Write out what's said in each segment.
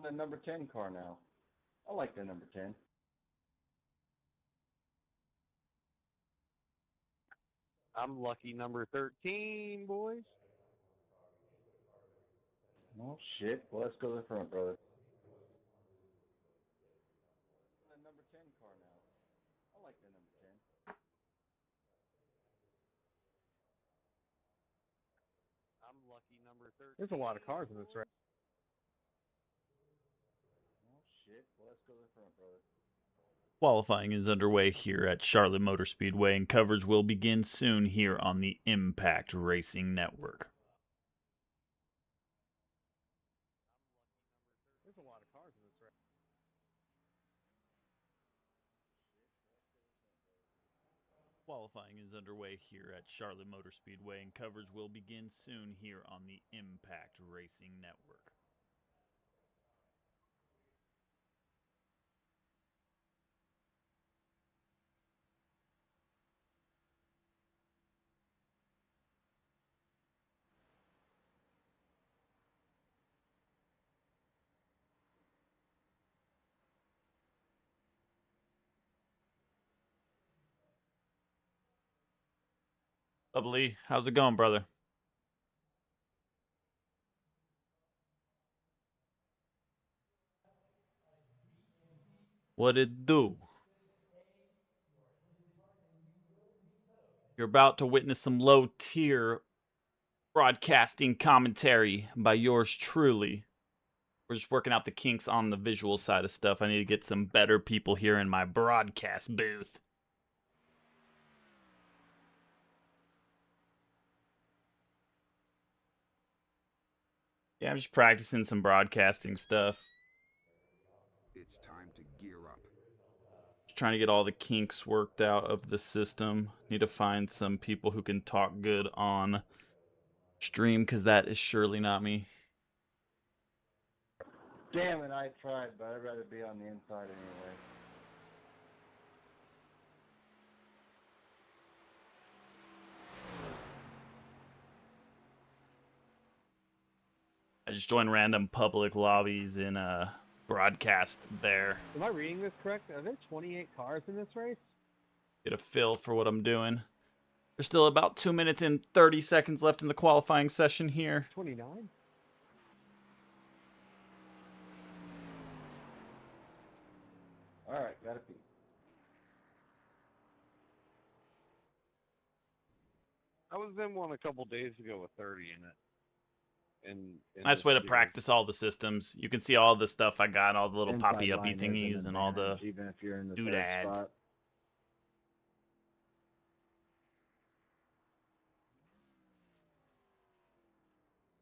The number 10 car now. I like the number 10. I'm lucky number 13, boys. Oh, shit. Well, let's go to the front, brother. The number 10 car now. I like the number 10. I'm lucky number 13. There's a lot of cars in this race. Oh, shit. Well, let's go to the front, brother. Qualifying is underway here at Charlotte Motor Speedway, and coverage will begin soon here on the Impact Racing Network. There's a lot of cars in this race. Qualifying is underway here at Charlotte Motor Speedway, and coverage will begin soon here on the Impact Racing Network. Up, Lee, how's it going, brother? What it do? You're about to witness some low-tier broadcasting commentary by yours truly. We're just working out the kinks on the visual side of stuff. I need to get some better people here in my broadcast booth. Yeah, I'm just practicing some broadcasting stuff. It's time to gear up. Just trying to get all the kinks worked out of the system. Need to find some people who can talk good on stream, because that is surely not me. Damn it, I tried, but I'd rather be on the inside anyway. I just joined random public lobbies in broadcast there. Am I reading this correct? Are there 28 cars in this race? Get a feel for what I'm doing. There's still about 2 minutes and 30 seconds left in the qualifying session here. 29? Alright, gotta pee. I was in one a couple days ago with 30 in it. Nice way to practice all the systems. You can see all the stuff I got, all the little Inside poppy-uppy line is thingies an and all the advantage, even if you're in the third doodads. spot.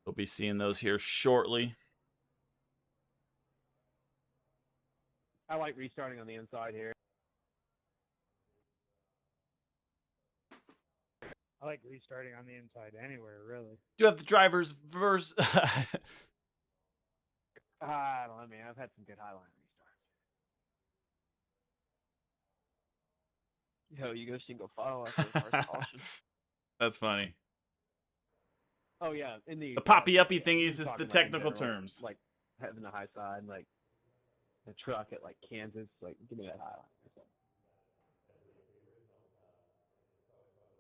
We'll be seeing those here shortly. I like restarting on the inside here. I like restarting on the inside anywhere, really. Do you have the driver's verse? I don't know, man. I've had some good highline restarts. Yo, you go single file after the first caution. That's funny. Oh, yeah. In the poppy-uppy thingies is talking the about in technical general, terms. Like having the high side, like the truck at like Kansas. Like, give me that highline.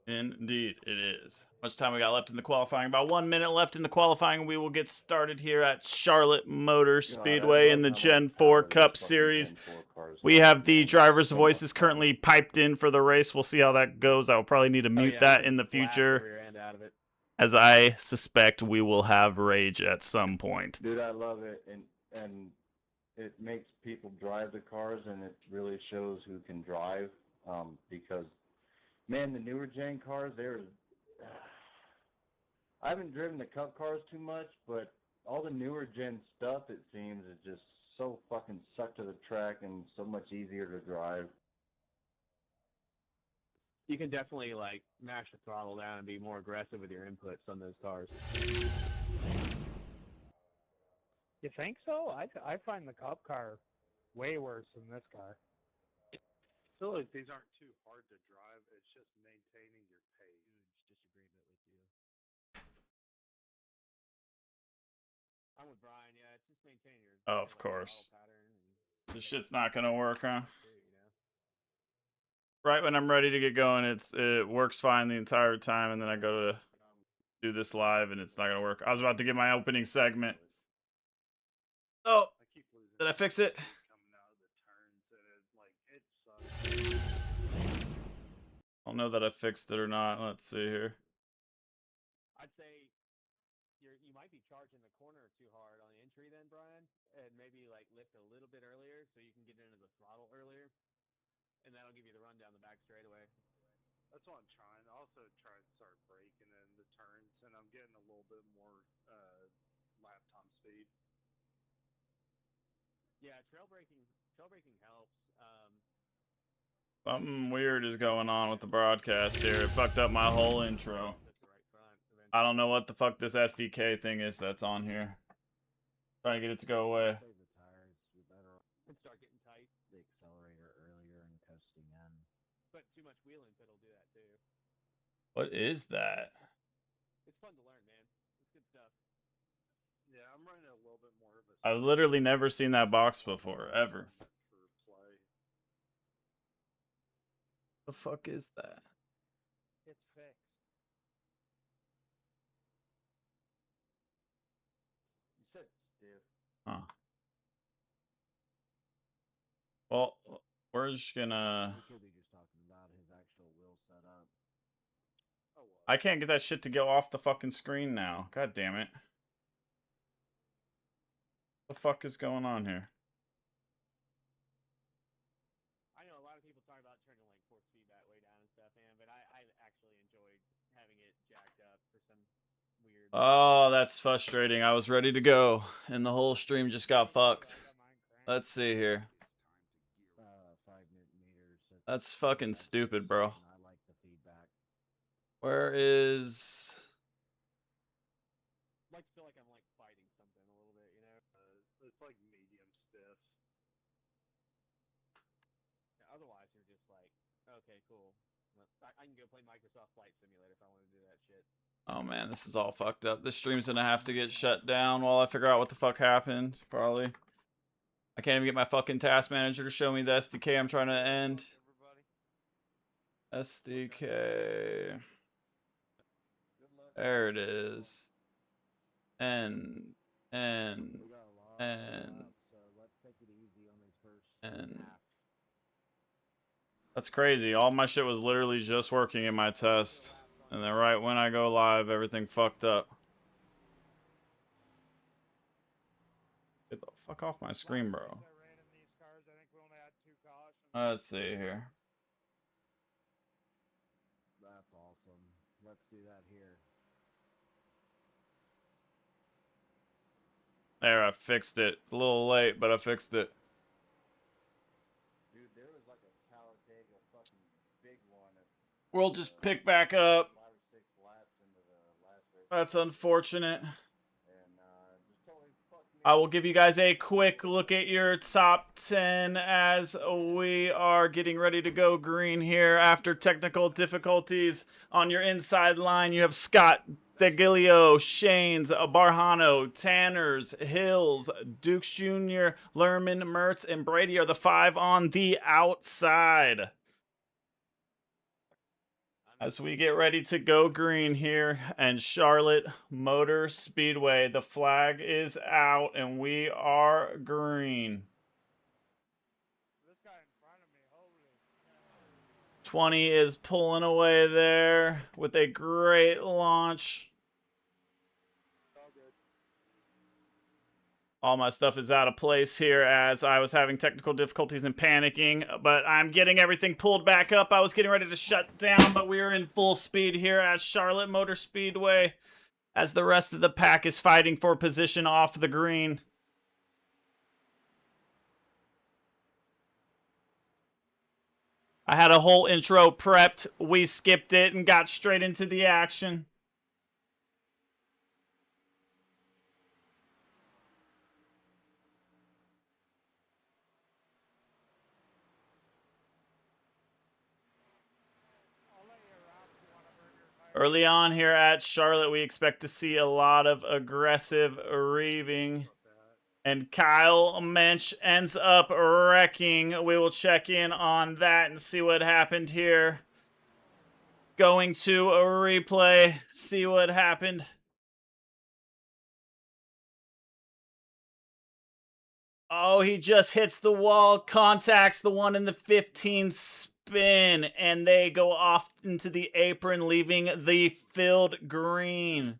Indeed, it is. Much time we got left in the qualifying? About 1 minute left in the qualifying. We will get started here at Charlotte Motor Speedway in the Gen 4 Cup Series. We have the driver's voices currently piped in for the race. We'll see how that goes. I will probably need to mute that in the future, as I suspect we will have rage at some point. Dude, I love it, and it makes people drive the cars, and it really shows who can drive, because, man, the newer gen cars, I haven't driven the Cup cars too much, but all the newer gen stuff, it seems, is just so fucking sucked to the track and so much easier to drive. You can definitely like mash the throttle down and be more aggressive with your inputs on those cars. You think so? I find the Cup car way worse than this car. I feel like these aren't too hard to drive. It's just maintaining your pace. Huge disagreement with you. I'm with Brian. Yeah, it's just just maintain your. Oh, of course. This shit's not gonna work, huh? Right when I'm ready to get going, it works fine the entire time, and then I go to do this live, and it's not gonna work. I was about to get my opening segment. Oh, did I fix it? I don't know that I fixed it or not. Let's see here. I'd say you might be charging the corner too hard on the entry then, Brian, and maybe like lift a little bit earlier so you can get into the throttle earlier, and that'll give you the run down the back straightaway. That's what I'm trying. I also try to start braking in the turns, and I'm getting a little bit more lap time speed. Yeah, trail braking helps. Something weird is going on with the broadcast here. It fucked up my whole intro. I don't know what the fuck this SDK thing is that's on here. Trying to get it to go away. Play the tires, you better And start getting tight. the accelerator earlier and coasting in. But too much wheel input will do that too. What is that? It's fun to learn, man. It's good stuff. Yeah, I'm running a little bit more of a. I've literally never seen that box before, ever. The fuck is that? It's fixed. You said stiff. Huh. Well, we're just gonna... We could be just talking about his actual wheel setup. Oh, well. I can't get that shit to go off the fucking screen now. God damn it. What the fuck is going on here? I know a lot of people talk about turning like force feedback way down and stuff, man, but I actually enjoyed having it jacked up for some weird. Oh, that's frustrating. I was ready to go, and the whole stream just got fucked. Let's see here. 5 meters. That's fucking stupid, bro. I like the feedback. Where is... I like to feel like I'm like fighting something a little bit, you know? It's like medium stiff. Yeah, otherwise, you're just like, okay, cool. I can go play Microsoft Flight Simulator if I want to do that shit. Oh man, this is all fucked up. This stream's gonna have to get shut down while I figure out what the fuck happened, probably. I can't even get my fucking task manager to show me the SDK I'm trying to end. SDK. There it is. And. We got a lot And. so let's take it easy on his first And. half. That's crazy. All my shit was literally just working in my test. And then right when I go live, everything fucked up. Get the fuck off my screen, bro. Let's see here. That's awesome. Let's do that here. There, I fixed it. It's a little late, but I fixed it. Dude, there was like a Talladega fucking big one. We'll just pick back up. 5 or 6 laps into the last race. That's unfortunate. And just totally fucked me I will give you guys a quick look at your top 10 as we are getting ready to go green here after technical difficulties. On your inside line, you have Scott, DeGilio, Shanes, Barhano, Tanners, Hills, Dukes Jr., Lerman, Mertz, and Brady are the 5 on the outside. As we get ready to go green here, and Charlotte Motor Speedway, the flag is out, and we are green. This guy in front of me, holy. 20 is pulling away there with a great launch. All my stuff is out of place here as I was having technical difficulties and panicking, but I'm getting everything pulled back up. I was getting ready to shut down, but we are in full speed here at Charlotte Motor Speedway as the rest of the pack is fighting for position off the green. I had a whole intro prepped. We skipped it and got straight into the action. Early on here at Charlotte, we expect to see a lot of aggressive reeving. And Kyle Mensch ends up wrecking. We will check in on that and see what happened here. Going to a replay, see what happened. Oh, he just hits the wall, contacts the one in the 15 spin, and they go off into the apron, leaving the field green.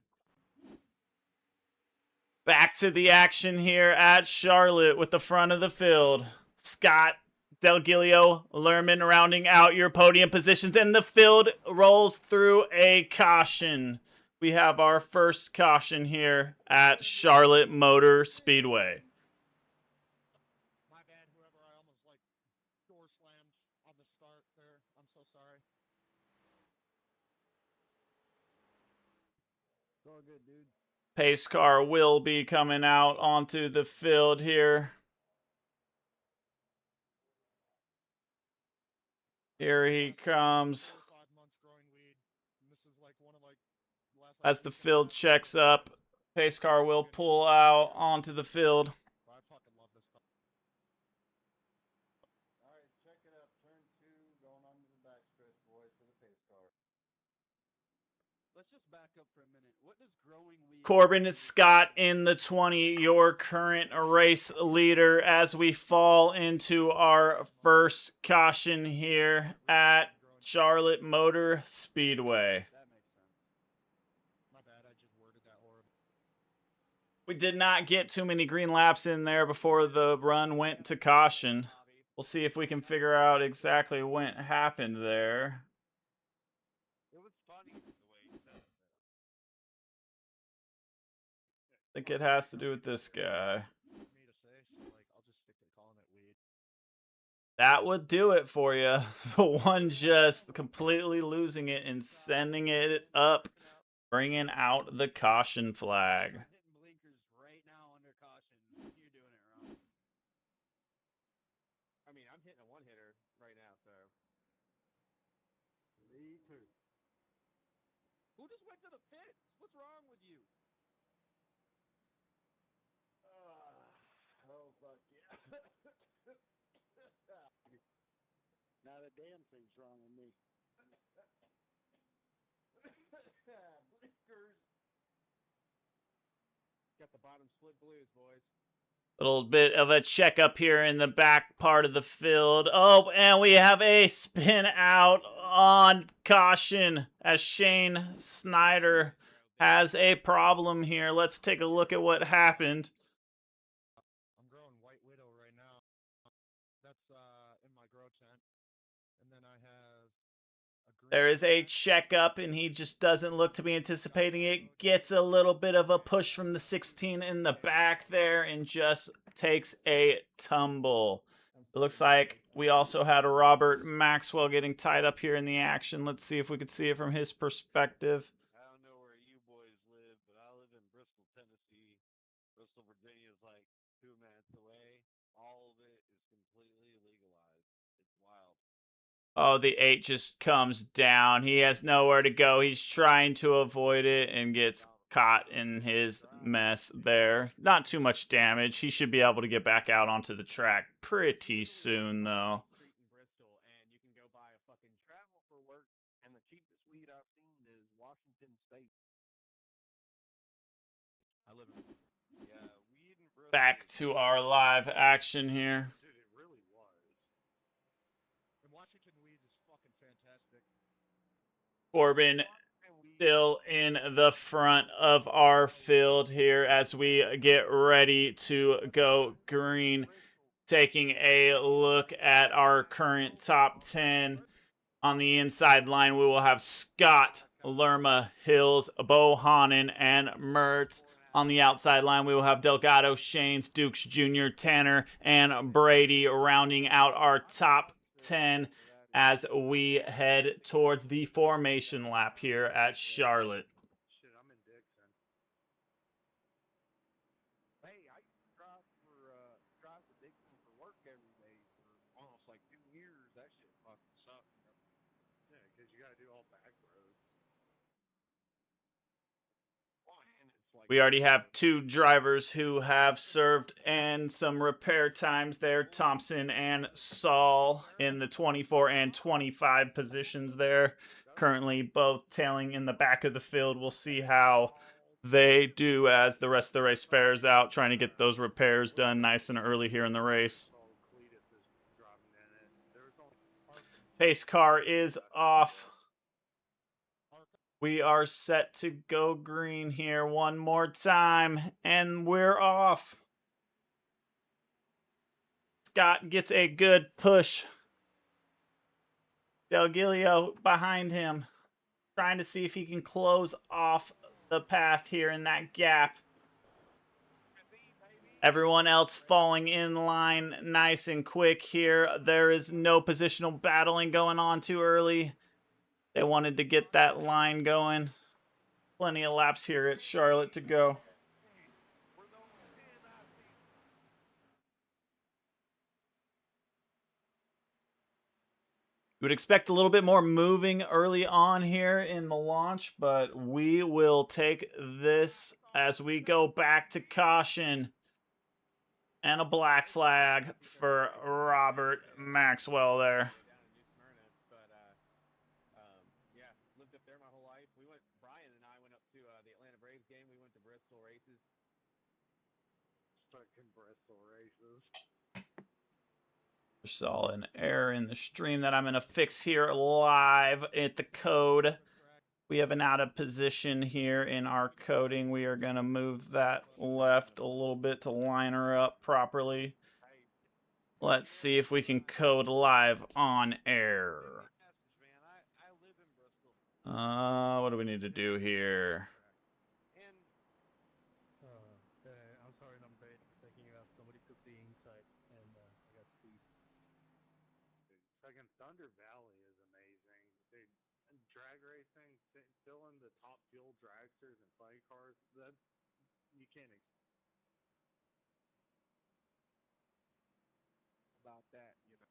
Back to the action here at Charlotte with the front of the field. Scott, Del Gilio, Lerman rounding out your podium positions, and the field rolls through a caution. We have our first caution here at Charlotte Motor Speedway. My bad, whoever I almost like door slammed on the start there. I'm so sorry. It's all good, dude. Pace car will be coming out onto the field here. Here he comes. 4 or 5 months growing weed. And this is like one of like the last. As the field checks up, pace car will pull out onto the field. I fucking love this stuff. All right, check it up. Turn 2, going on to the backstretch, boys, for the pace car. Let's just back up for a minute. What does growing weed... Corbin Scott in the 20, your current race leader, as we fall into our first caution here at Charlotte Motor Speedway. That makes sense. My bad, I just worded that horrible. We did not get too many green laps in there before the run went to caution. We'll see if we can figure out exactly what happened there. It was funny the way you said it. I think it has to do with this guy. Me to say, so like I'll just stick to calling it weed. That would do it for you. The one just completely losing it and sending it up, bringing out the caution flag. I'm hitting blinkers right now under caution. You're doing it wrong. I mean, I'm hitting a one-hitter right now, so. Me too. Who just went to the pits? What's wrong with you? Oh, fuck yeah. Now the damn thing's wrong with me. Blinkers. Got the bottom split blues, boys. Little bit of a checkup here in the back part of the field. Oh, and we have a spin out on caution as Shane Snyder has a problem here. Let's take a look at what happened. I'm growing White Widow right now. That's in my grow tent. And then I have a green. There is a checkup, and he just doesn't look to be anticipating it. Gets a little bit of a push from the 16 in the back there and just takes a tumble. It looks like we also had a Robert Maxwell getting tied up here in the action. Let's see if we could see it from his perspective. I don't know where you boys live, but I live in Bristol, Tennessee. Bristol, Virginia is like 2 minutes away. All of it is completely legalized. It's wild. Oh, the 8 just comes down. He has nowhere to go. He's trying to avoid it and gets caught in his mess there. Not too much damage. He should be able to get back out onto the track pretty soon, though. Street in Bristol, and you can go buy a fucking Travel for work, and the cheapest weed I've seen is Washington State. I live in Weed in Bristol. Back to our live action here. Dude, it really was. And Washington weed is fucking fantastic. Corbin still in the front of our field here as we get ready to go green. Taking a look at our current top 10. On the inside line, we will have Scott, Lerma, Hills, Bohannon, and Mertz. On the outside line, we will have Delgado, Shanes, Dukes Jr., Tanner, and Brady rounding out our top 10 as we head towards the formation lap here at Charlotte. Shit, I'm in Dixon. Hey, I used to drive to Dixon for work every day for almost like 2 years. That shit fucking sucked. Yeah, because you got to do all back roads. Well, and it's like We already have 2 drivers who have served and some repair times there. Thompson and Saul in the 24 and 25 positions there. Currently both tailing in the back of the field. We'll see how they do as the rest of the race fares out, trying to get those repairs done nice and early here in the race. Pace car is off. We are set to go green here one more time, and we're off. Scott gets a good push. Delgilio behind him, trying to see if he can close off the path here in that gap. Everyone else falling in line nice and quick here. There is no positional battling going on too early. They wanted to get that line going. Plenty of laps here at Charlotte to go. You would expect a little bit more moving early on here in the launch, but we will take this as we go back to caution. And a black flag for Robert Maxwell there. Yeah, lived up there my whole life. Brian and I went up to the Atlanta Braves game. We went to Bristol races. Fucking Bristol races. Saw an error in the stream that I'm going to fix here live at the code. We have an out of position here in our coding. We are going to move that left a little bit to line her up properly. Let's see if we can code live on air. What do we need to do here? I'm sorry, I'm thinking about somebody took the inside and I got squeezed. Fucking Thunder Valley is amazing. Dude, drag racing, filling the top fuel dragsters and play cars, that you can't About that, you know.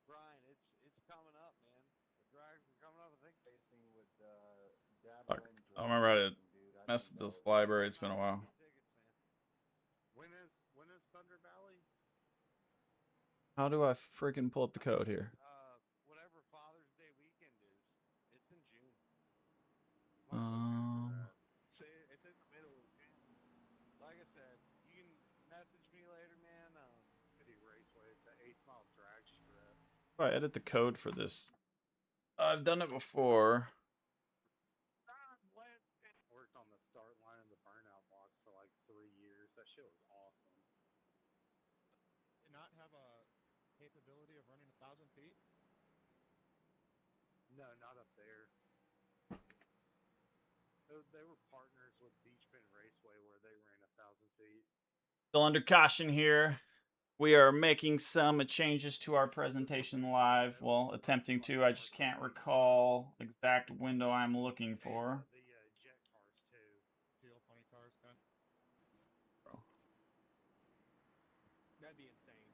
Brian, it's coming up, man. The drags are coming up. I think racing with Dabble and I don't remember how to mess with this library. It's been a while. When is Thunder Valley? How do I freaking pull up the code here? Whatever Father's Day weekend is, it's in June. It's in the middle of June. Like I said, you can message me later, man. City Raceway, it's an 8-mile drag strip. If I edit the code for this, I've done it before. Worked on the start line of the burnout box for like 3 years. That shit was awesome. Did not have a capability of running 1,000 feet? No, not up there. They were partners with Beachpin Raceway where they ran 1,000 feet. Still under caution here. We are making some changes to our presentation live. Well, attempting to. I just can't recall the exact window I'm looking for. The jet cars too. Steel funny cars, kind. That'd be insane.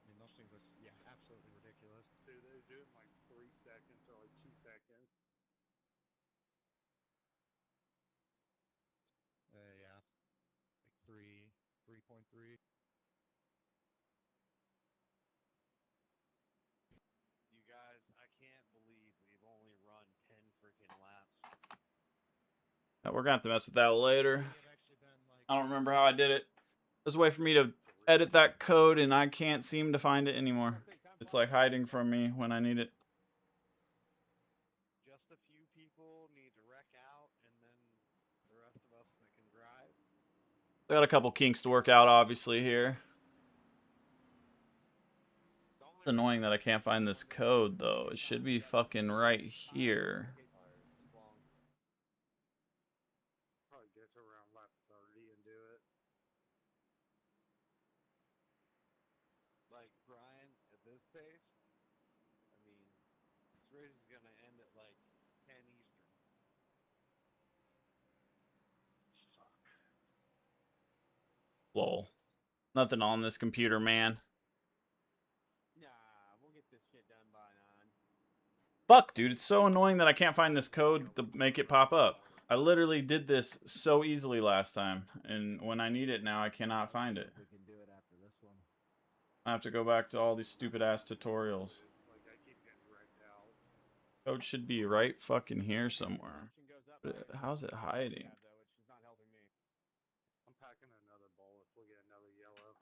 I mean, those things are, yeah, absolutely ridiculous. Dude, they do it in like 3 seconds or like 2 seconds. Yeah. Like 3.3. You guys, I can't believe we've only run 10 freaking laps. We're going to have to mess with that later. I don't remember how I did it. There's a way for me to edit that code, and I can't seem to find it anymore. It's like hiding from me when I need it. Just a few people need to wreck out, and then the rest of us that can drive. I got a couple kinks to work out, obviously, here. It's annoying that I can't find this code, though. It should be fucking right here. Probably get to around lap 30 and do it. Like, Brian, at this pace, I mean, this race is going to end at like 10 Eastern. Fuck. Lol. Nothing on this computer, man. Nah, we'll get this shit done by 9. Fuck, dude. It's so annoying that I can't find this code to make it pop up. I literally did this so easily last time, and when I need it now, I cannot find it. We can do it after this one. I have to go back to all these stupid-ass tutorials. Like, I keep getting wrecked out. Code should be right fucking here somewhere. But how's it hiding? I'm packing another bowl if we get another yellow.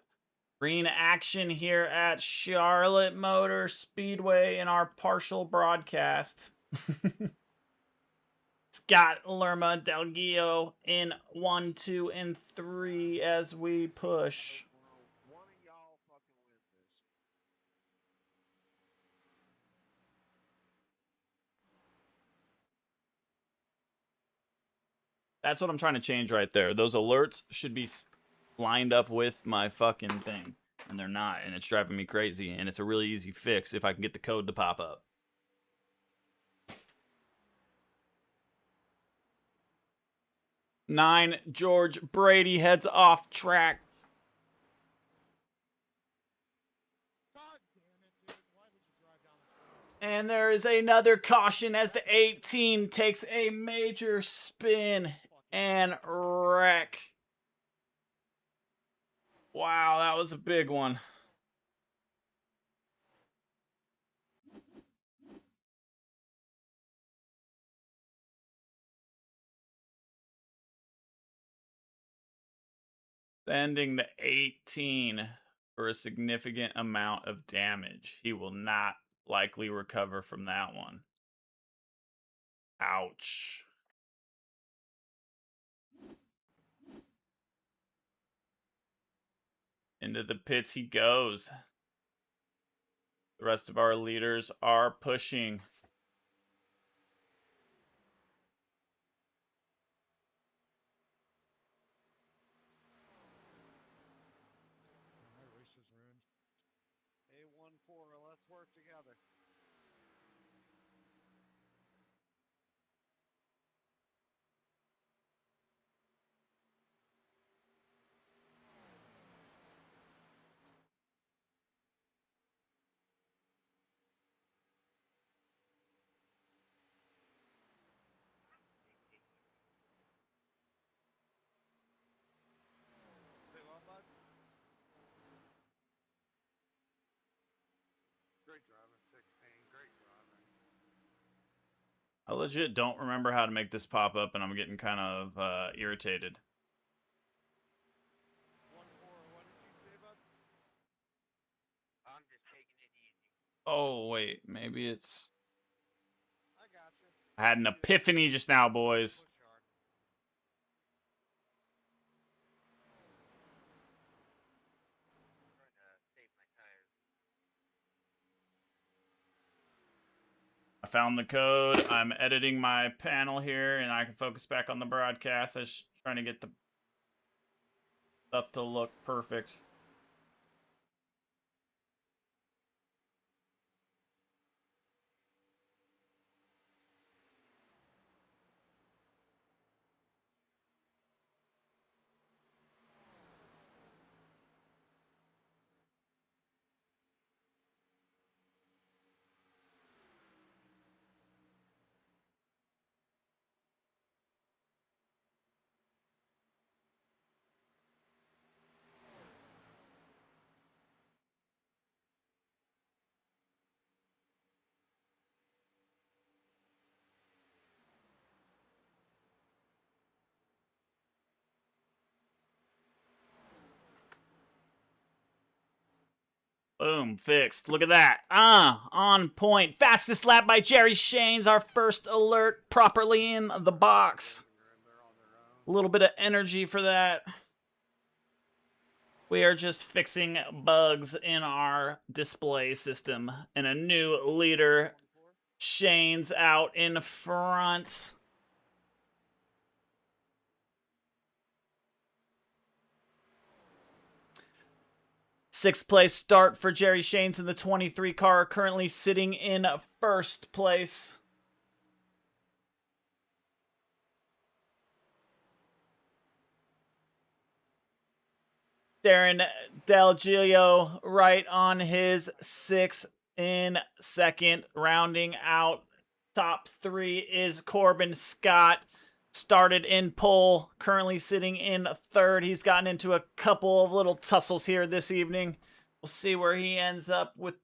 Green action here at Charlotte Motor Speedway in our partial broadcast. Scott Lerma Del Gio in 1, 2, and 3 as we push. One of y'all fucking win this. That's what I'm trying to change right there. Those alerts should be lined up with my fucking thing. And they're not, and it's driving me crazy. And it's a really easy fix if I can get the code to pop up. Nine, George Brady heads off track. God damn it, dude. Why would you drive down the And there is another caution as the 18 takes a major spin and wreck. Wow, that was a big one. Sending the 18 for a significant amount of damage. He will not likely recover from that one. Ouch. Into the pits he goes. The rest of our leaders are pushing. My race is ruined. A1-4, let's work together. Say what, bud? Great driving, 16. Great driving. I legit don't remember how to make this pop up, and I'm getting kind of irritated. 1-4, what did you say, bud? I'm just taking it easy. Oh, wait. Maybe it's... I got you. I had an epiphany just now, boys. Push hard. I'm trying to save my tires. I found the code. I'm editing my panel here, and I can focus back on the broadcast. I was trying to get the stuff to look perfect. Boom, fixed. Look at that. On point. Fastest lap by Jerry Shanes. Our first alert properly in the box. A little bit of energy for that. We are just fixing bugs in our display system. And a new leader, Shane's out in front. Sixth place start for Jerry Shanes in the 23 car, currently sitting in first place. Darren Del Gio right on his 6 in second. Rounding out top 3 is Corbin Scott. started in pole, currently sitting in third. He's gotten into a couple of little tussles here this evening. We'll see where he ends up with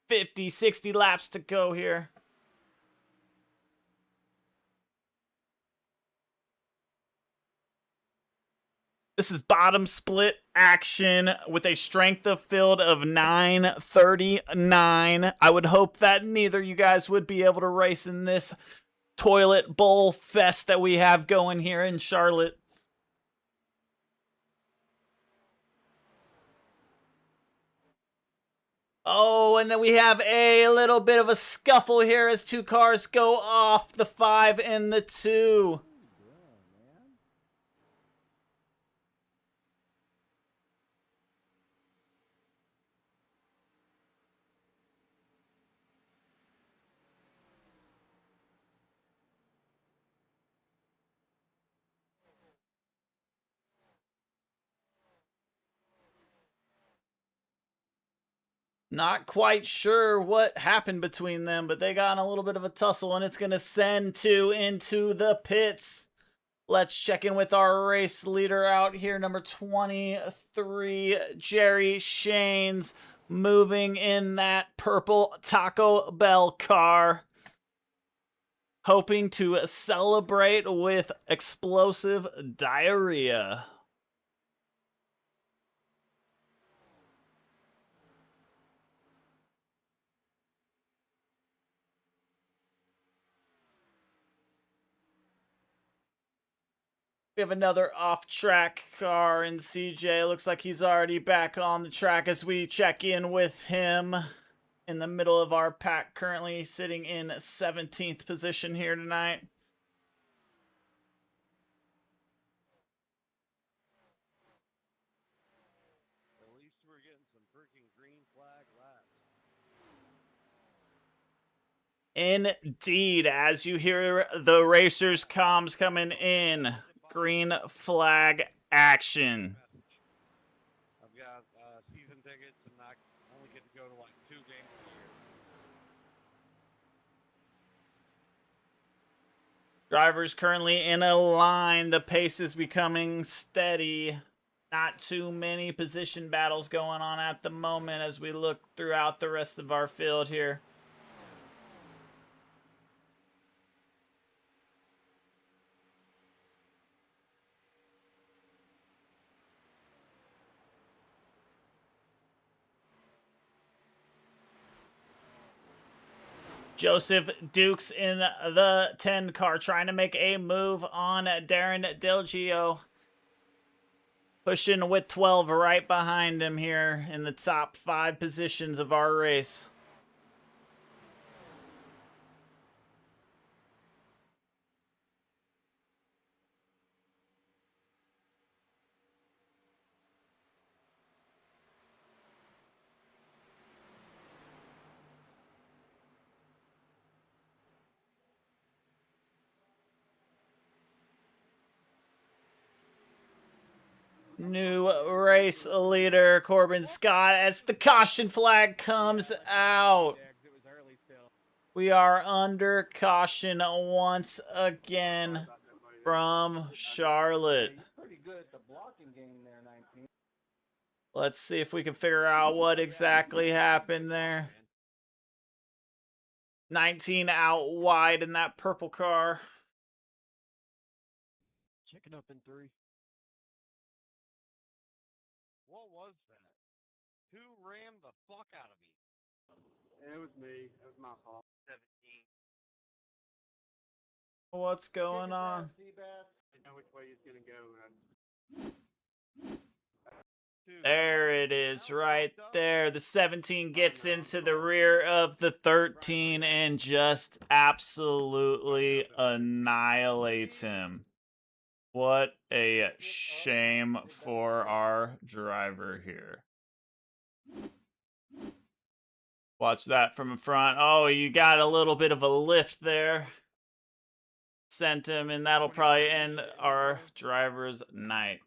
50, 60 laps to go here. This is bottom split action with a strength of field of 939. I would hope that neither you guys would be able to race in this toilet bowl fest that we have going here in Charlotte. Oh, and then we have a little bit of a scuffle here as two cars go off, the 5 and the 2. Not quite sure what happened between them, but they got in a little bit of a tussle, and it's going to send 2 into the pits. Let's check in with our race leader out here, number 23, Jerry Shanes, moving in that purple Taco Bell car, hoping to celebrate with explosive diarrhea. We have another off-track car in CJ. Looks like he's already back on the track as we check in with him in the middle of our pack, currently sitting in 17th position here tonight. At least we're getting some freaking green flag laps. Indeed, as you hear the racers' comms coming in, green flag action. I've got season tickets and I only get to go to like 2 games a year. Drivers currently in a line. The pace is becoming steady. Not too many position battles going on at the moment as we look throughout the rest of our field here. Joseph Dukes in the 10 car trying to make a move on Darren Delgio. Pushing with 12 right behind him here in the top 5 positions of our race. New race leader, Corbin Scott, as the caution flag comes out. We are under caution once again from Charlotte. Pretty good at the blocking game there, 19. Let's see if we can figure out what exactly happened there. 19 out wide in that purple car. Checking up in 3. What was that? Who rammed the fuck out of me? It was me. It was my fault. 17. What's going on? I know which way he's gonna go. There it is, right there. The 17 gets into the rear of the 13 and just absolutely annihilates him. What a shame for our driver here. Watch that from the front. Oh, you got a little bit of a lift there. Sent him, and that'll probably end our driver's night.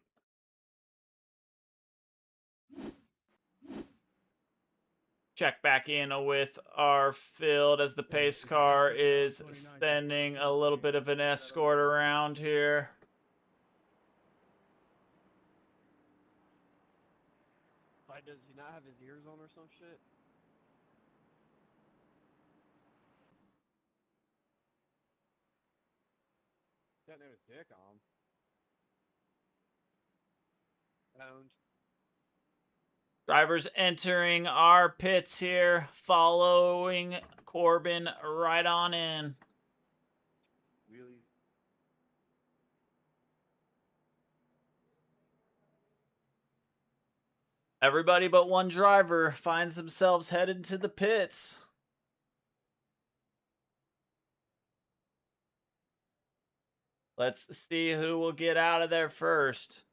check back in with our field as the pace car is sending a little bit of an escort around here. Like, does he not have his ears on or some shit? Doesn't have his dick on. Owned. Drivers entering our pits here, following Corbin right on in. Really? Everybody but one driver finds themselves headed to the pits. Let's see who will get out of there first.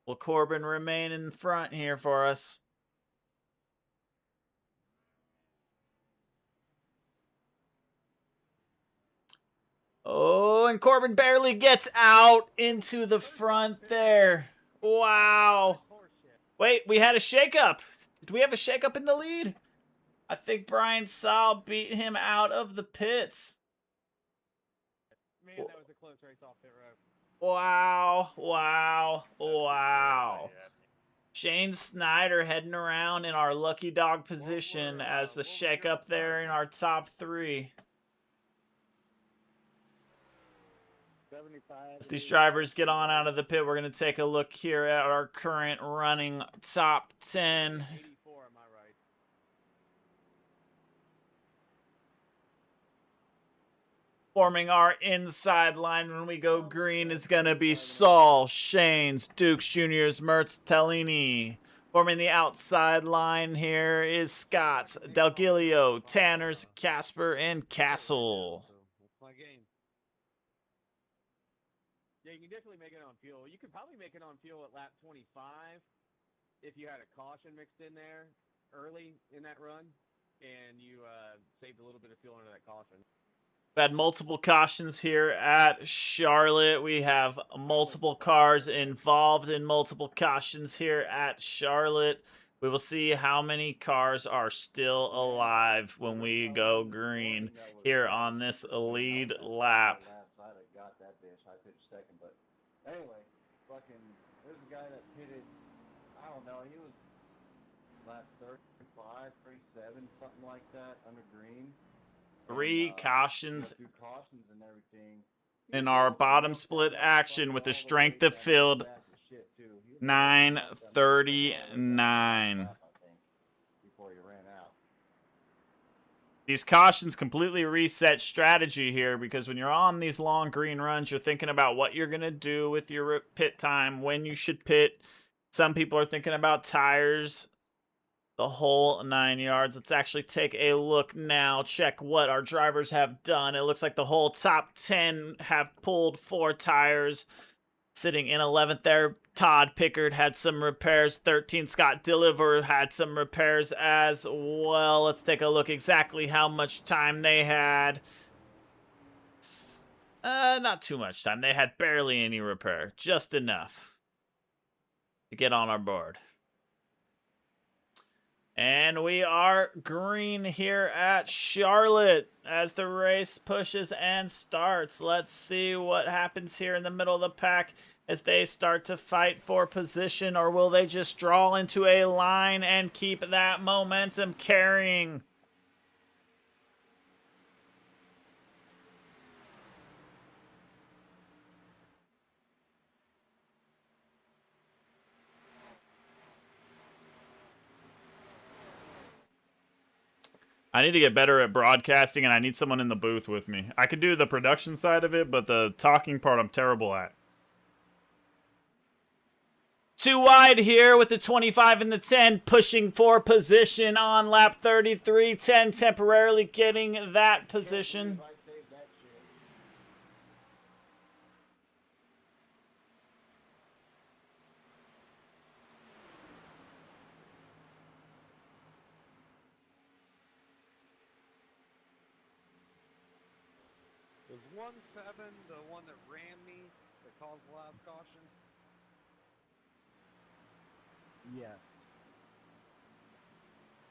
Will Corbin remain in front here for us? Oh, and Corbin barely gets out into the front there. Wow. Wait, we had a shakeup. Did we have a shakeup in the lead? I think Brian Saul beat him out of the pits. Man, that was a close race off pit road. Wow, wow, wow. Shane Snyder heading around in our lucky dog position as the shakeup there in our top three. As these drivers get on out of the pit, we're going to take a look here at our current running top 10. 84, am I right? Forming our inside line when we go green is going to be Saul, Shane's, Dukes Jr.'s, Mertz, Tellini. Forming the outside line here is Scott's, Delgilio, Tanner's, Casper, and Castle. That's my game. Yeah, you can definitely make it on fuel. You could probably make it on fuel at lap 25 if you had a caution mixed in there early in that run, and you saved a little bit of fuel into that caution. We've had multiple cautions here at Charlotte. We have multiple cars involved in multiple cautions here at Charlotte. We will see how many cars are still alive when we go green here on this lead lap. Got that bitch. I pitched second, but anyway, fucking, there's a guy that pitted, I don't know, he was lap 35, 37, something like that, under green. Three cautions through cautions and everything. in our bottom split action with the strength of field 939. Before you ran out. These cautions completely reset strategy here because when you're on these long green runs, you're thinking about what you're going to do with your pit time, when you should pit. Some people are thinking about tires, the whole 9 yards. Let's actually take a look now, check what our drivers have done. It looks like the whole top 10 have pulled 4 tires. Sitting in 11th there, Todd Pickard had some repairs. 13, Scott Deliver had some repairs as well. Let's take a look exactly how much time they had. Not too much time. They had barely any repair. Just enough to get on our board. And we are green here at Charlotte as the race pushes and starts. Let's see what happens here in the middle of the pack as they start to fight for position, or will they just draw into a line and keep that momentum carrying? I need to get better at broadcasting, and I need someone in the booth with me. I could do the production side of it, but the talking part I'm terrible at. Too wide here with the 25 and the 10, pushing for position on lap 33. 10 temporarily getting that position. Was 1-7 the one that ran me that caused the last caution? Yes.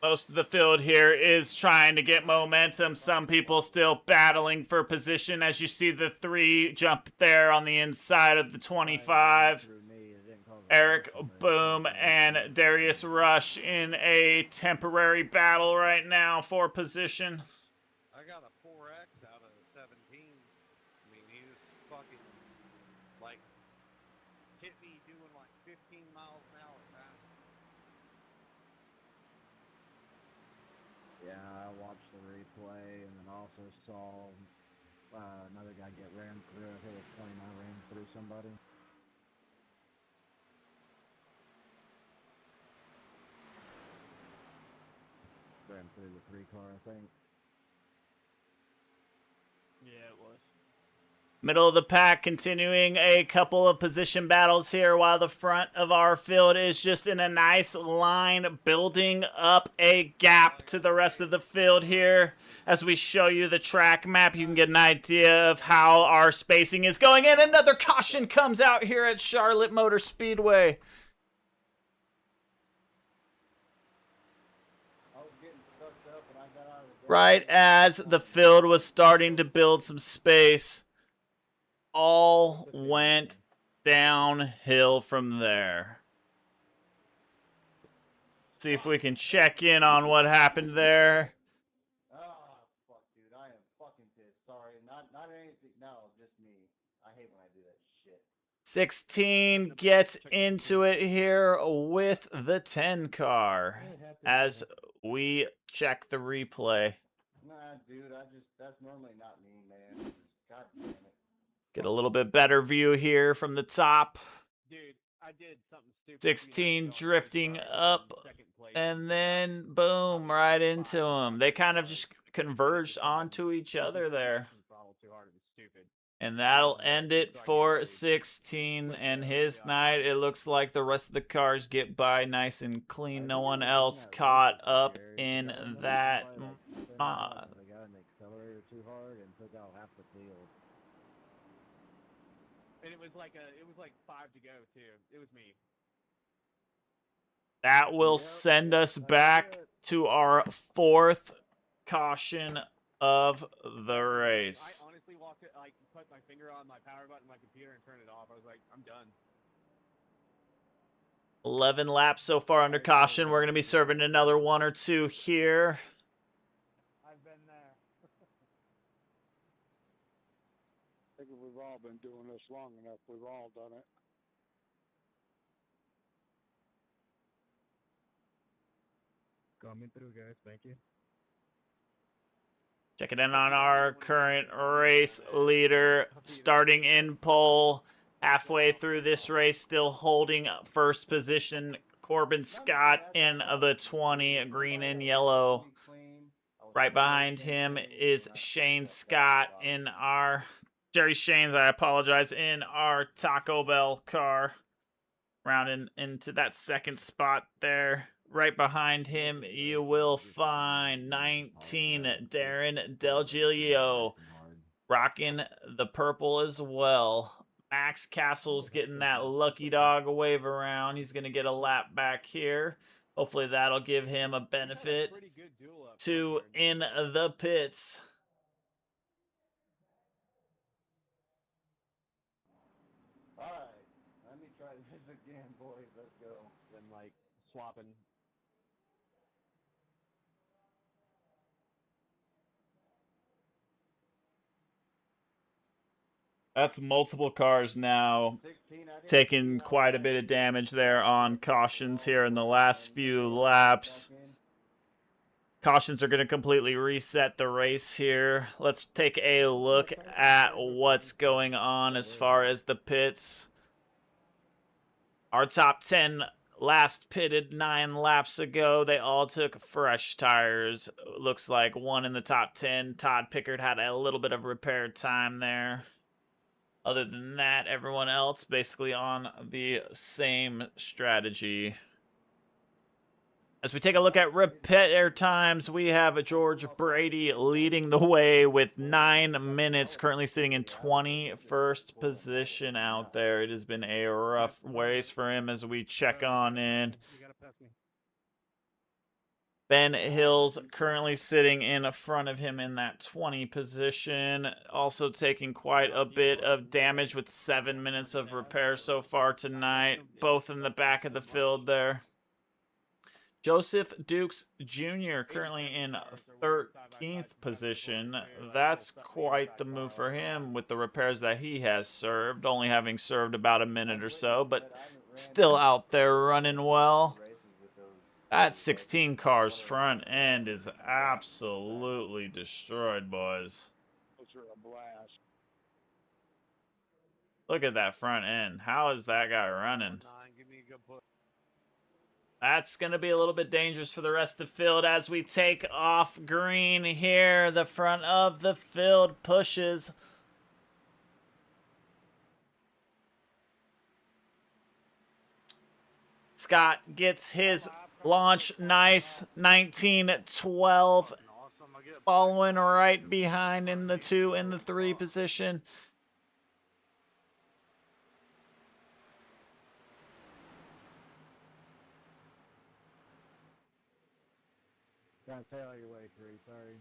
Most of the field here is trying to get momentum. Some people still battling for position. As you see the 3 jump there on the inside of the 25. Eric Boom and Darius Rush in a temporary battle right now for position. I got a 4X out of 17. I mean, he was fucking, like, hit me doing like 15 miles an hour fast. Yeah, I watched the replay and then also saw another guy get rammed through. I think it was 29 rammed through somebody. Rammed through the 3 car, I think. Yeah, it was. Middle of the pack continuing a couple of position battles here while the front of our field is just in a nice line building up a gap to the rest of the field here. As we show you the track map, you can get an idea of how our spacing is going. And another caution comes out here at Charlotte Motor Speedway. Right as the field was starting to build some space, all went downhill from there. See if we can check in on what happened there. Ah, fuck, dude. I am fucking pissed. Sorry. Not anything. No, just me. I hate when I do that shit. 16 gets into it here with the 10 car as we check the replay. Nah, dude. That's normally not me, man. God damn it. Get a little bit better view here from the top. Dude, I did something stupid. 16 drifting up, and then boom, right into him. They kind of just converged onto each other there. And that'll end it for 16 and his night. It looks like the rest of the cars get by nice and clean. No one else caught up in that. They got an accelerator too hard and took out half the field. And it was like 5 to go too. It was me. That will send us back to our 4th caution of the race. I honestly walked it, like, put my finger on my power button, my computer, and turned it off. I was like, I'm done. 11 laps so far under caution. We're going to be serving another 1 or 2 here. I've been there. I think we've all been doing this long enough. We've all done it. Coming through, guys. Thank you. Checking in on our current race leader, starting in pole, halfway through this race, still holding first position. Corbin Scott in the 20, green and yellow. Right behind him is Shane Scott in our, Jerry Shane's, I apologize, in our Taco Bell car. Rounding into that 2nd spot there. Right behind him, you will find 19, Darren Del Giglio, rocking the purple as well. Max Castle's getting that lucky dog wave around. He's going to get a lap back here. Hopefully that'll give him a benefit to in the pits. All right. Let me try this again, boys. Let's go. Then, like, swapping. That's multiple cars now taking quite a bit of damage there on cautions here in the last few laps. Cautions are going to completely reset the race here. Let's take a look at what's going on as far as the pits. Our top 10 last pitted 9 laps ago. They all took fresh tires. Looks like one in the top 10. Todd Pickard had a little bit of repair time there. Other than that, everyone else basically on the same strategy. As we take a look at repair times, we have George Brady leading the way with 9 minutes, currently sitting in 21st position out there. It has been a rough race for him as we check on in. Ben Hill's currently sitting in front of him in that 20 position, also taking quite a bit of damage with 7 minutes of repair so far tonight, both in the back of the field there. Joseph Dukes Jr. currently in 13th position. That's quite the move for him with the repairs that he has served, only having served about a minute or so, but still out there running well. That 16 car's front end is absolutely destroyed, boys. Those are a blast. Look at that front end. How is that guy running? That's going to be a little bit dangerous for the rest of the field as we take off green here. The front of the field pushes. Scott gets his launch nice. 19-12. Following right behind in the 2 and the 3 position. Trying to sail your way through, sorry.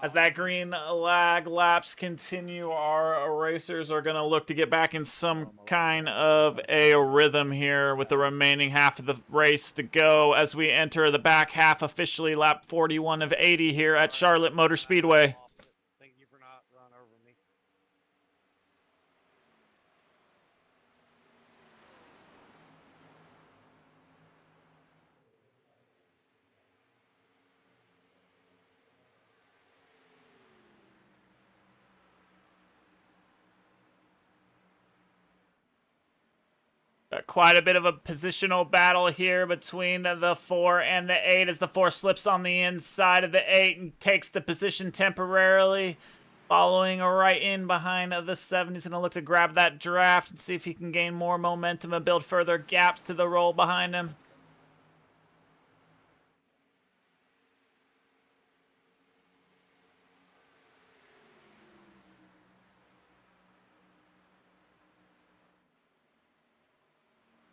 As that green lag laps continue, our racers are going to look to get back in some kind of a rhythm here with the remaining half of the race to go as we enter the back half, officially lap 41 of 80 here at Charlotte Motor Speedway. Thank you for not running over me. Quite a bit of a positional battle here between the 4 and the 8 as the 4 slips on the inside of the 8 and takes the position temporarily. Following right in behind the 7. He's going to look to grab that draft and see if he can gain more momentum and build further gaps to the roll behind him.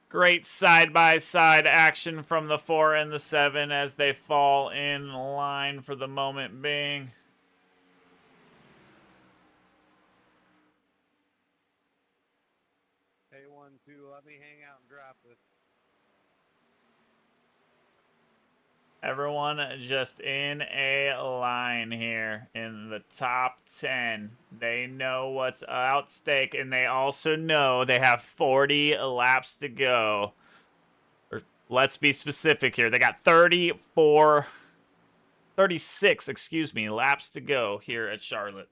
Great side-by-side action from the 4 and the 7 as they fall in line for the moment being. Hey, 1-2, let me hang out and drop this. Everyone just in a line here in the top 10. They know what's at stake, and they also know they have 40 laps to go. Or let's be specific here. They got 36, laps to go here at Charlotte.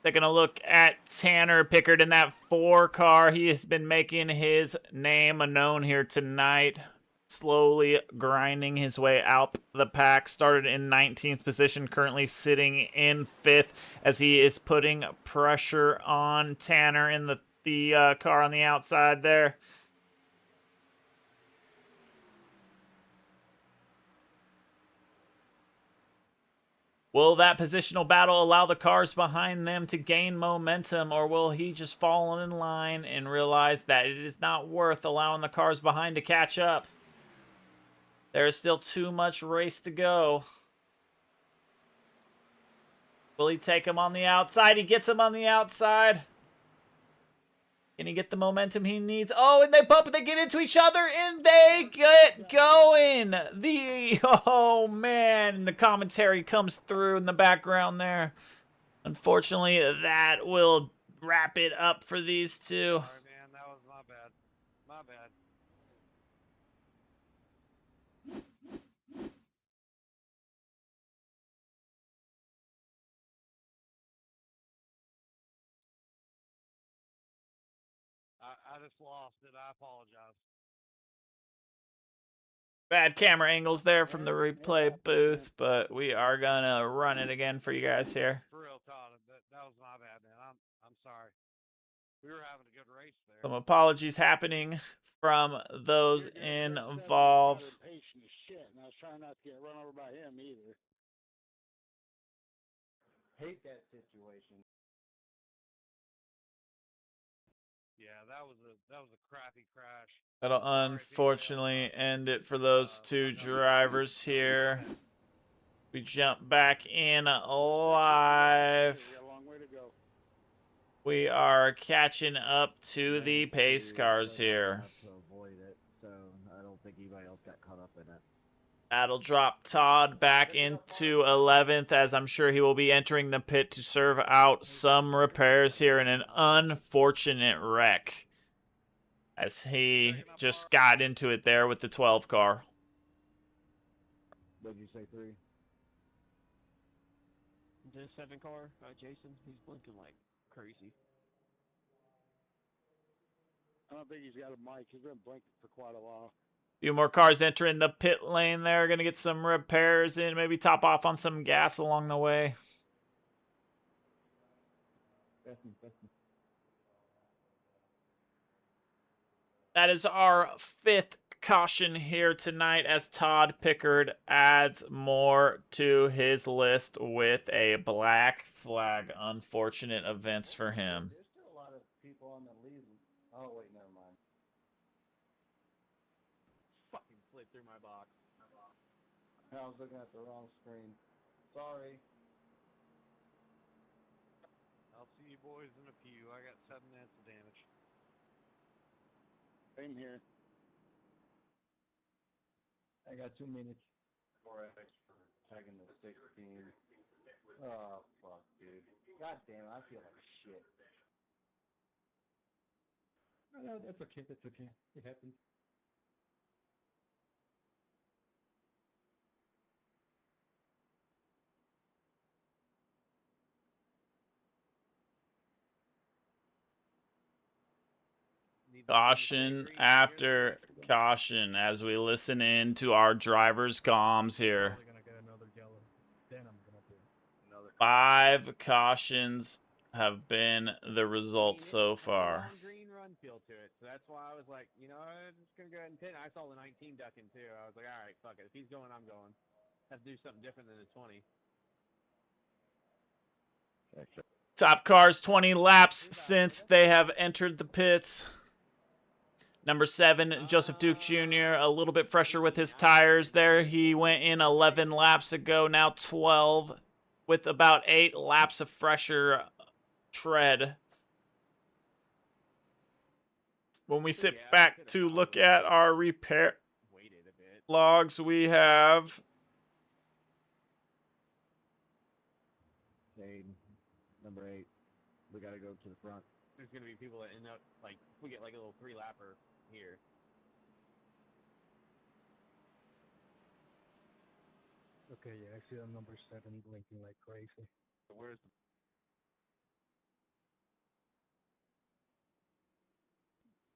Taking a look at Tanner Pickard in that 4 car. He has been making his name known here tonight. Slowly grinding his way out the pack. Started in 19th position, currently sitting in 5th as he is putting pressure on Tanner in the car on the outside there. Will that positional battle allow the cars behind them to gain momentum, or will he just fall in line and realize that it is not worth allowing the cars behind to catch up? There is still too much race to go. Will he take him on the outside? He gets him on the outside. Can he get the momentum he needs? Oh, and they bump and they get into each other and they get going. Oh man, the commentary comes through in the background there. Unfortunately, that will wrap it up for these two. Sorry, man, that was my bad. My bad. I just lost it. I apologize. Bad camera angles there from the replay booth, but we are gonna run it again for you guys here. For real, Todd, that was my bad, man. I'm sorry. sorry. We were having a good race there. Some apologies happening from those involved. Patient as shit, and I was trying not to get run over by him either. Hate that situation. Yeah, that was a crappy crash. That'll unfortunately end it for those two drivers here. We jump back in live. We got a long way to go. We are catching up to the pace cars here. To avoid it, so I don't think anybody else got caught up in it. That'll drop Todd back into 11th, as I'm sure he will be entering the pit to serve out some repairs here in an unfortunate wreck, as he just got into it there with the 12 car. What did you say, 3? The 7 car, Jason, he's blinking like crazy. I don't think he's got a mic. He's been blinking for quite a while. Few more cars entering the pit lane there. Going to get some repairs in. Maybe top off on some gas along the way. That is our 5th caution here tonight, as Todd Pickard adds more to his list with a black flag. Unfortunate events for him. There's still a lot of people on the lead. Oh, wait, never mind. Fucking slid through my box. I was looking at the wrong screen. Sorry. I'll see you boys in a few. I got 7 minutes of damage. Same here. I got 2 minutes. 4X for tagging the 16. Oh, fuck, dude. God damn it, I feel like shit. No, that's okay, that's okay. It happens. Caution after caution as we listen in to our driver's comms here. 5 cautions have been the result so far. Green run feel to it, so that's why I was like, you know, I'm just gonna go ahead and pit. I saw the 19 ducking too. I was like, all right, fuck it. If he's going, I'm going. Have to do something different than the 20. Top cars 20 laps since they have entered the pits. Number 7, Joseph Duke Jr., a little bit fresher with his tires there. He went in 11 laps ago, now 12, with about 8 laps of fresher tread. When we sit back to look at our repair logs, we have number 8. We gotta go to the front. There's gonna be people that end up like we get like a little 3-lapper here. Okay, yeah, I see on number 7 blinking like crazy. Where's the...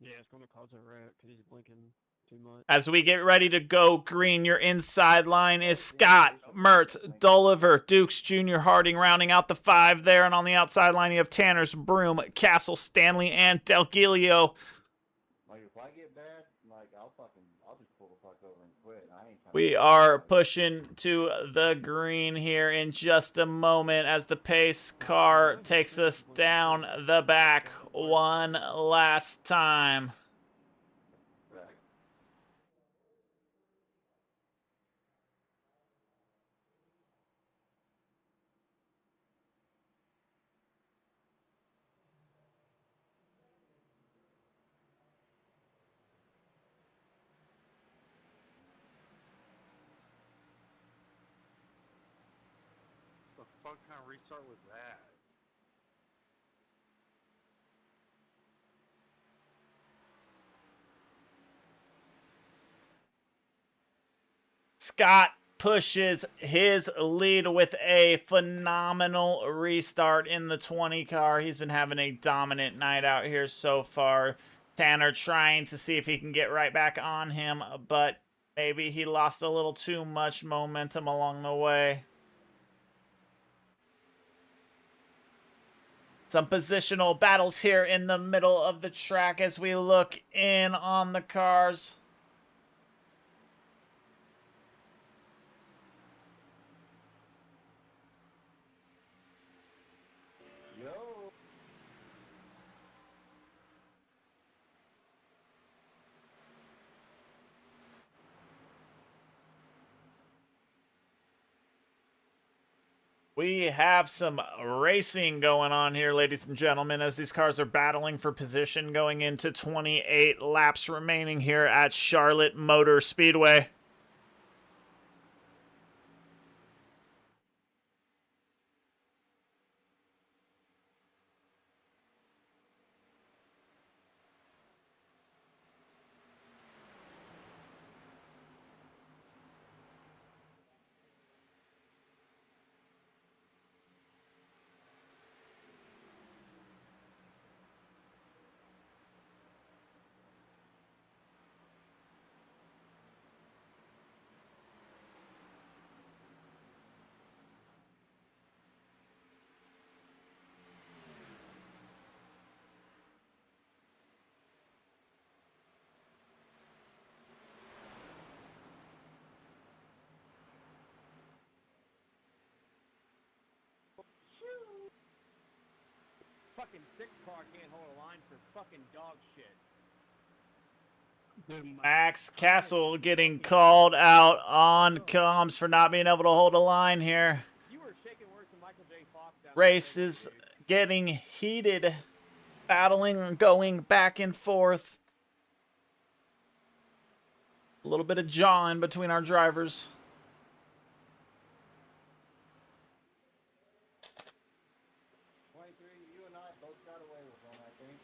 Yeah, it's gonna cause a wreck because he's blinking too much. as we get ready to go green. Your inside line is Scott, Mertz, Dulliver, Dukes Jr., Harding rounding out the 5 there. And on the outside line, you have Tanners, Broom, Castle, Stanley, and Delgilio. Like, if I get bad, like, I'll just pull the fuck over and quit. I ain't We are pushing to the green here in just a moment as the pace car takes us down the back one last time. What kind of restart was that? Scott pushes his lead with a phenomenal restart in the 20 car. He's been having a dominant night out here so far. Tanner trying to see if he can get right back on him, but maybe he lost a little too much momentum along the way. Some positional battles here in the middle of the track as we look in on the cars. Yo. We have some racing going on here, ladies and gentlemen, as these cars are battling for position going into 28 laps remaining here at Charlotte Motor Speedway. Fucking 6-car can't hold a line for fucking dog shit. Max Castle getting called out on comms for not being able to hold a line here. You were shaking worse than Michael J. Fox down Race there, is dude. getting heated, battling, going back and forth. A little bit of jawing between our drivers. 23, you and I both got away with one, I think.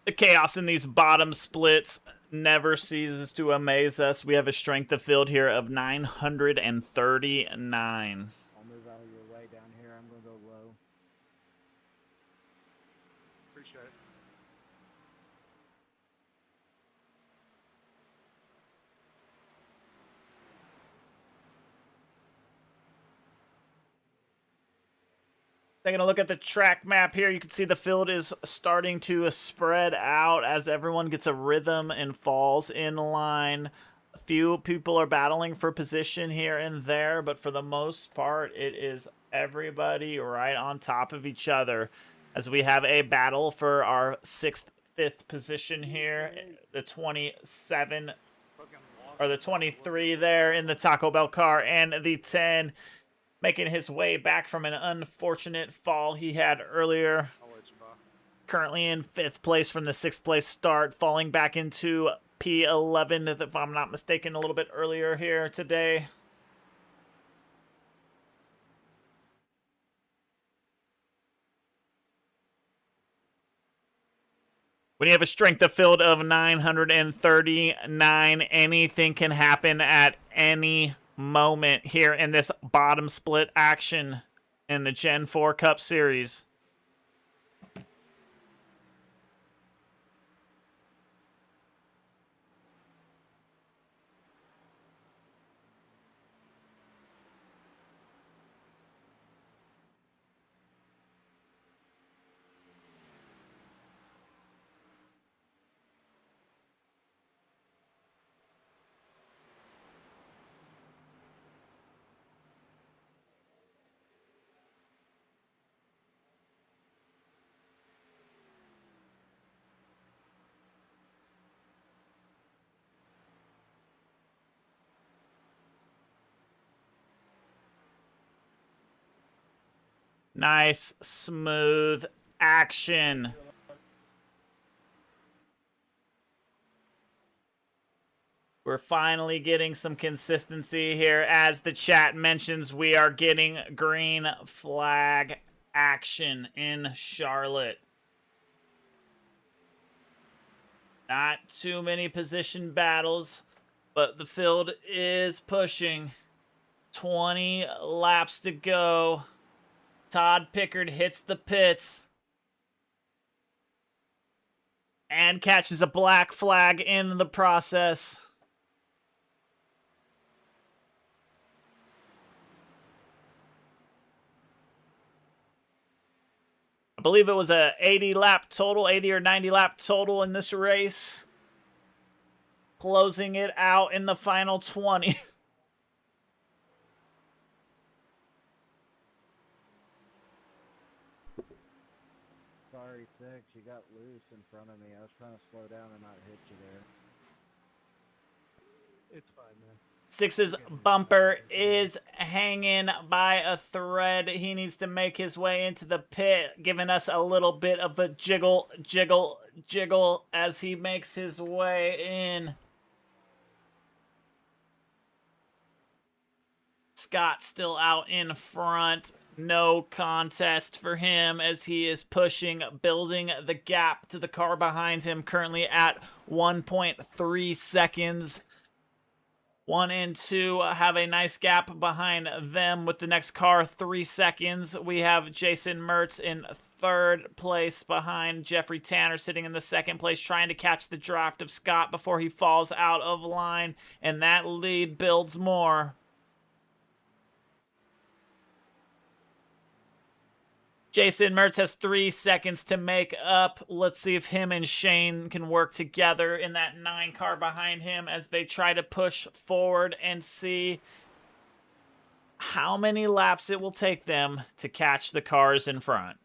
The chaos in these bottom splits never ceases to amaze us. We have a strength of field here of 939. I'll move out of your way down here. I'm going to go low. Appreciate it. Taking a look at the track map here, you can see the field is starting to spread out as everyone gets a rhythm and falls in line. A few people are battling for position here and there, but for the most part, it is everybody right on top of each other as we have a battle for our 6th, 5th position here. The 27 or the 23 there in the Taco Bell car, and the 10 making his way back from an unfortunate fall he had earlier. Currently in 5th place from the 6th place start, falling back into P11, if I'm not mistaken, a little bit earlier here today. When you have a strength of field of 939, anything can happen at any moment here in this bottom split action in the Gen 4 Cup Series. Nice, smooth action. We're finally getting some consistency here. As the chat mentions, we are getting green flag action in Charlotte. Not too many position battles, but the field is pushing. 20 laps to go. Todd Pickard hits the pits and catches a black flag in the process. I believe it was a 80 lap total, 80 or 90 lap total in this race. Closing it out in the final 20. Sorry, Six, you got loose in front of me. I was trying to slow down and not hit you there. It's fine, man. Six's bumper is hanging by a thread. He needs to make his way into the pit, giving us a little bit of a jiggle, jiggle, jiggle as he makes his way in. Scott still out in front. No contest for him as he is pushing, building the gap to the car behind him, currently at 1.3 seconds. 1 and 2 have a nice gap behind them with the next car 3 seconds. We have Jason Mertz in third place behind Jeffrey Tanner sitting in the second place, trying to catch the draft of Scott before he falls out of line, and that lead builds more. Jason Mertz has 3 seconds to make up. Let's see if him and Shane can work together in that 9 car behind him as they try to push forward and see how many laps it will take them to catch the cars in front.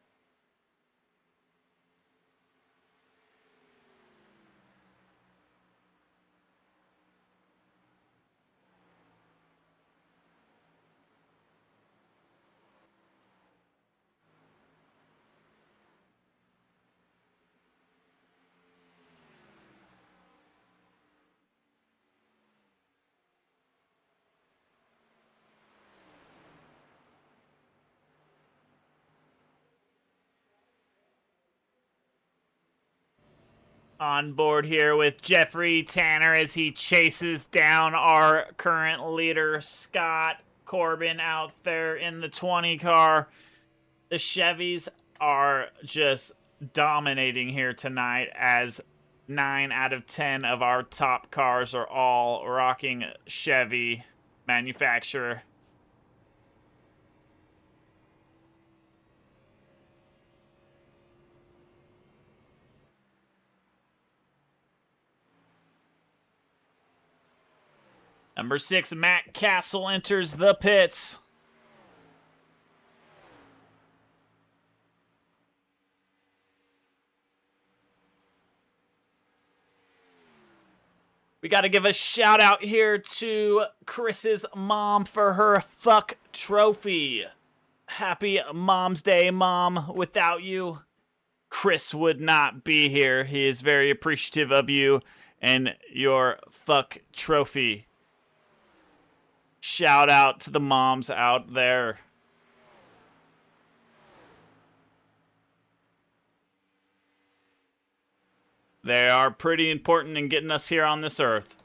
On board here with Jeffrey Tanner as he chases down our current leader, Scott Corbin, out there in the 20 car. The Chevys are just dominating here tonight as 9 out of 10 of our top cars are all rocking Chevy manufacturer. Number 6, Matt Castle enters the pits. We got to give a shout out here to Chris's mom for her fuck trophy. Happy Mom's Day, Mom. Without you, Chris would not be here. He is very appreciative of you and your fuck trophy. Shout out to the moms out there. They are pretty important in getting us here on this earth.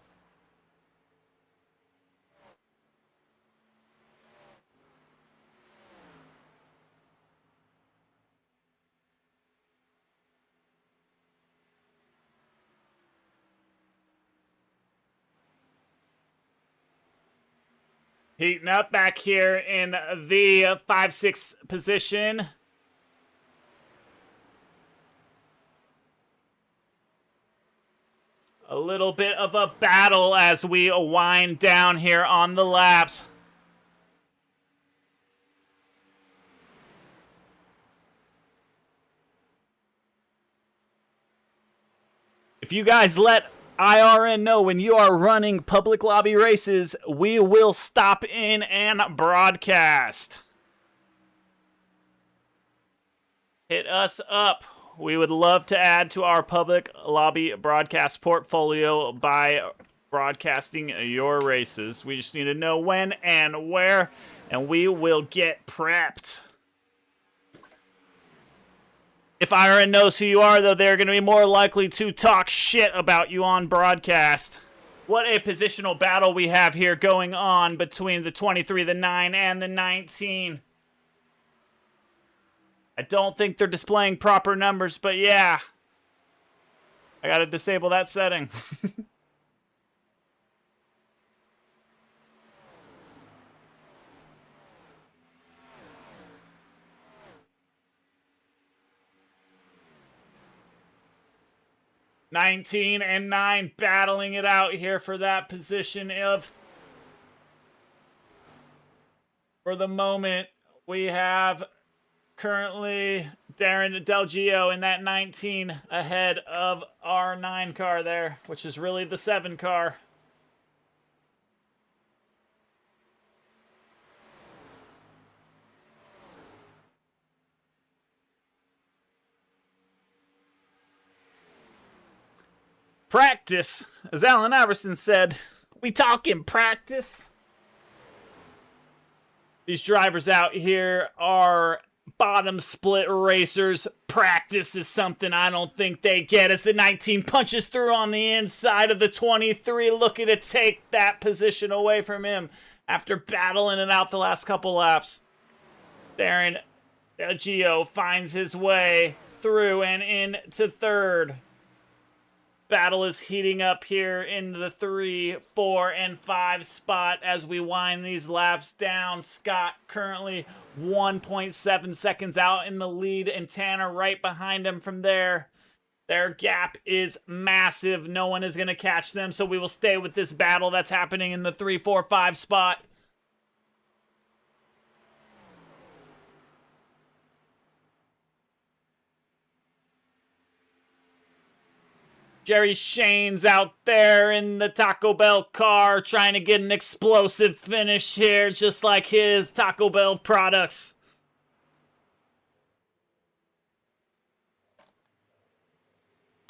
Heating up back here in the 5-6 position. A little bit of a battle as we wind down here on the laps. If you guys let IRN know when you are running public lobby races, we will stop in and broadcast. Hit us up. We would love to add to our public lobby broadcast portfolio by broadcasting your races. We just need to know when and where, and we will get prepped. If IRN knows who you are, though, they're going to be more likely to talk shit about you on broadcast. What a positional battle we have here going on between the 23, the 9, and the 19. I don't think they're displaying proper numbers, but yeah. I got to disable that setting. 19 and 9 battling it out here for that position of... For the moment, we have currently Darren Del Gio in that 19 ahead of our 9 car there, which is really the 7 car. Practice, as Allen Iverson said, we talking practice. These drivers out here are bottom split racers. Practice is something I don't think they get as the 19 punches through on the inside of the 23, looking to take that position away from him after battling it out the last couple laps. Darren Gio finds his way through and into third. Battle is heating up here in the 3, 4, and 5 spot as we wind these laps down. Scott currently 1.7 seconds out in the lead, and Tanner right behind him from there. Their gap is massive. No one is going to catch them, so we will stay with this battle that's happening in the 3, 4, 5 spot. Jerry Shane's out there in the Taco Bell car trying to get an explosive finish here, just like his Taco Bell products.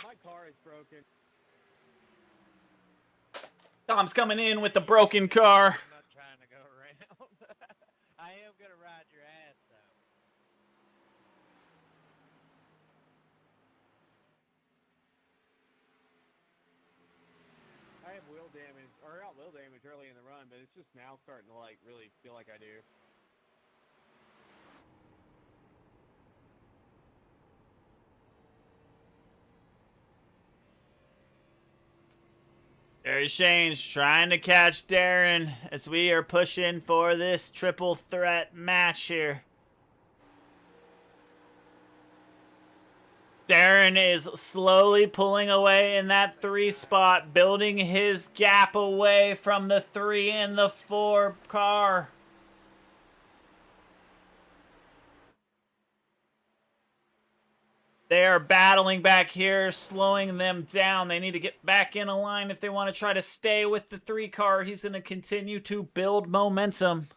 My car is broken. Tom's coming in with the broken car. I'm not trying to go around. I am going to ride your ass, though. I have wheel damage, or not wheel damage early in the run, but it's just now starting to like really feel like I do. Jerry Shane's trying to catch Darren as we are pushing for this triple threat match here. Darren is slowly pulling away in that 3 spot, building his gap away from the 3 and the 4 car. They are battling back here, slowing them down. They need to get back in a line if they want to try to stay with the 3 car. He's going to continue to build momentum.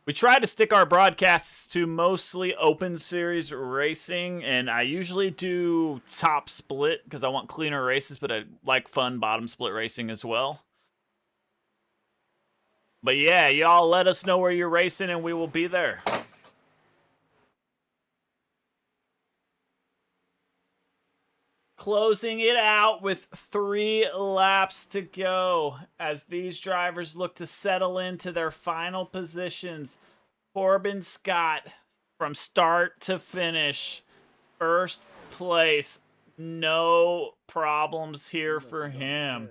We try to stick our broadcasts to mostly open series racing, and I usually do top split because I want cleaner races, but I like fun bottom split racing as well. But yeah, y'all let us know where you're racing and we will be there. Closing it out with 3 laps to go as these drivers look to settle into their final positions. Corbin Scott from start to finish, first place. No problems here for him.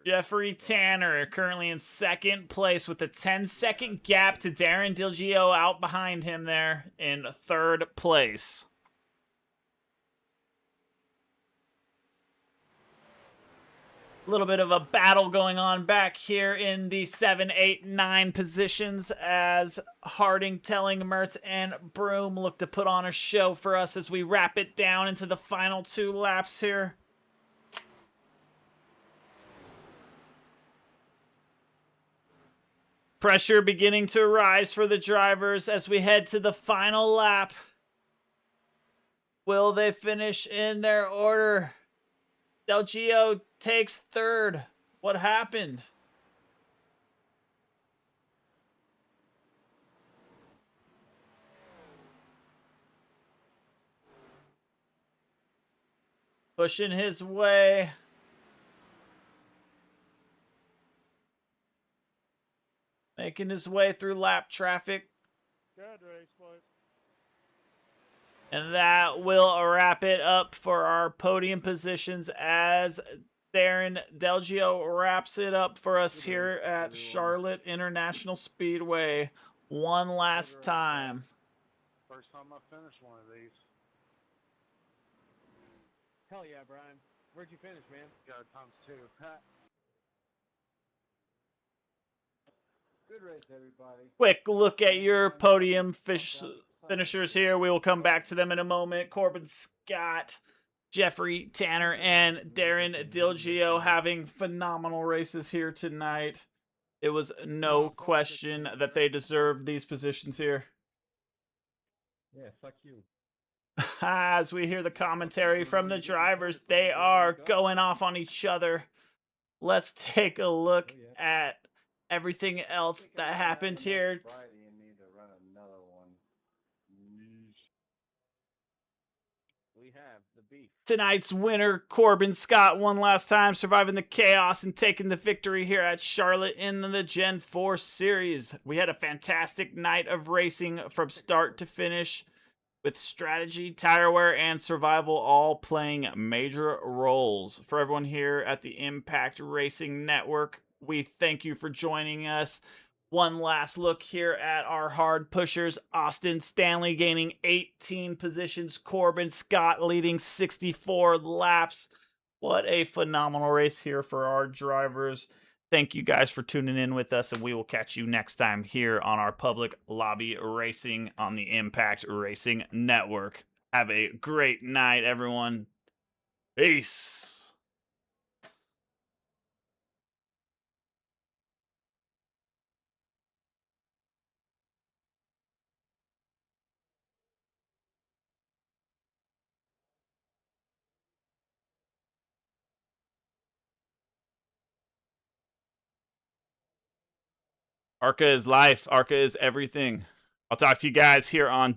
Jeffrey Tanner currently in second place with a 10-second gap to Darren Dilgio out behind him there in third place. A little bit of a battle going on back here in the 7, 8, 9 positions as Harding, Telling, Mertz, and Broom look to put on a show for us as we wrap it down into the final 2 laps here. Pressure beginning to rise for the drivers as we head to the final lap. Will they finish in their order? Del Gio takes third. What happened? Pushing his way. Making his way through lap traffic. Good race, boys. And that will wrap it up for our podium positions as Darren Delgio wraps it up for us Good here race, at everyone. Charlotte International Speedway one last race, time. First time I finished one of these. Hell yeah, Brian. Where'd you finish, man? Got times 2. Good race, everybody. Quick look at your podium Finishers finishers here. We will come back to them in a moment. Corbin Scott, Jeffrey Tanner, and Darren Dilgio having phenomenal races here tonight. It was no question that they deserved these positions here. Yeah, fuck you. As we hear the commentary from the drivers, they are going off on each other. Let's take a look at everything else that happened here. Friday, you need to run another one. We have the beef. Tonight's winner, Corbin Scott, one last time, surviving the chaos and taking the victory here at Charlotte in the Gen 4 Series. We had a fantastic night of racing from start to finish, with strategy, tire wear, and survival all playing major roles. For everyone here at the Impact Racing Network, we thank you for joining us. One last look here at our hard pushers. Austin Stanley gaining 18 positions. Corbin Scott leading 64 laps. What a phenomenal race here for our drivers. Thank you guys for tuning in with us, and we will catch you next time here on our public lobby racing on the Impact Racing Network. Have a great night, everyone. Peace. ARCA is life. ARCA is everything. I'll talk to you guys here on